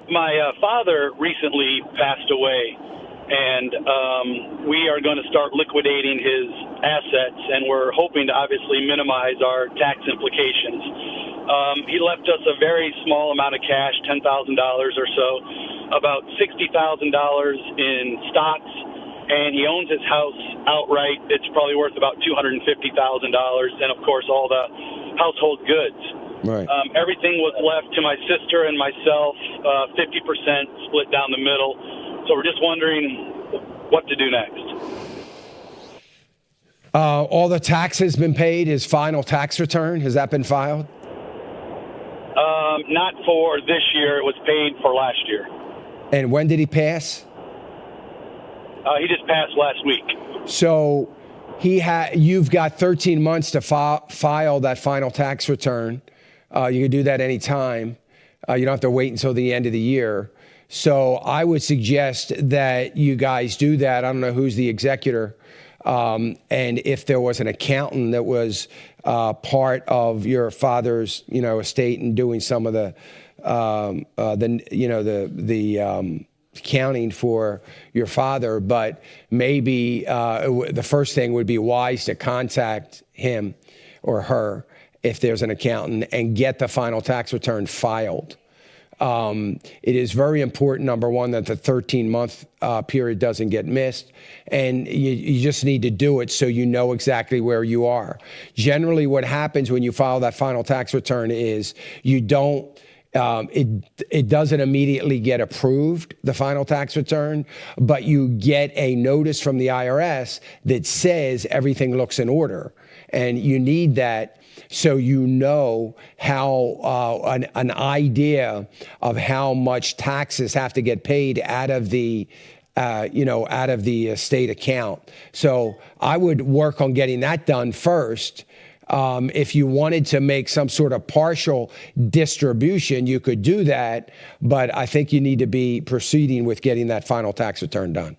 My father recently passed away, and we are going to start liquidating his assets, and we're hoping to obviously minimize our tax implications. He left us a very small amount of cash, $10,000 or so, about $60,000 in stocks, and he owns his house outright. It's probably worth about $250,000, and, of course, all the household goods. Right. Everything was left to my sister and myself, 50% split down the middle. So we're just wondering what to do next. All the taxes been paid? His final tax return, has that been filed? Not for this year. It was paid for last year. And when did he pass? He just passed last week. So you've got 13 months to file that final tax return. You can do that anytime. You don't have to wait until the end of the year. So I would suggest that you guys do that. I don't know who's the executor. And if there was an accountant that was part of your father's, estate and doing some of the accounting for your father, but maybe the first thing would be wise to contact him or her if there's an accountant and get the final tax return filed. It is very important, number one, that the 13-month period doesn't get missed, and you just need to do it so you know exactly where you are. Generally, what happens when you file that final tax return is you don't it doesn't immediately get approved, the final tax return, but you get a notice from the IRS that says everything looks in order. And you need that so you know how an idea of how much taxes have to get paid out of the estate account. So I would work on getting that done first. If you wanted to make some sort of partial distribution, you could do that, but I think you need to be proceeding with getting that final tax return done.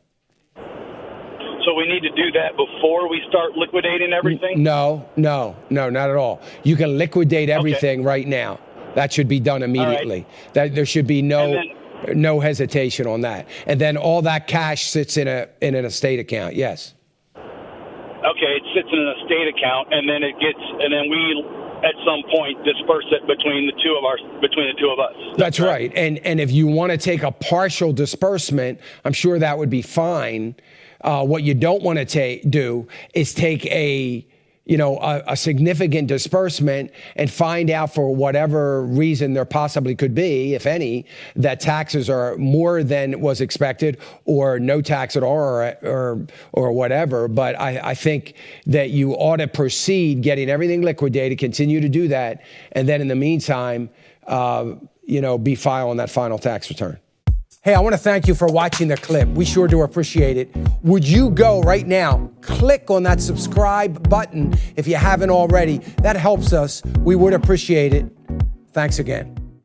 So we need to do that before we start liquidating everything? No, not at all. You can liquidate everything right now. That should be done immediately. Right. There should be no hesitation on that. And then all that cash sits in an estate account. Yes. Okay, it sits in an estate account, and then we at some point disperse it between the two of us. That's right. And if you want to take a partial disbursement, I'm sure that would be fine. What you don't want to do is take a significant disbursement and find out for whatever reason there possibly could be, if any, that taxes are more than was expected or no tax at all or whatever. But I think that you ought to proceed getting everything liquidated, continue to do that, and then in the meantime, be filing that final tax return. Hey, I want to thank you for watching the clip. We sure do appreciate it. Would you go right now, click on that subscribe button if you haven't already? That helps us. We would appreciate it. Thanks again.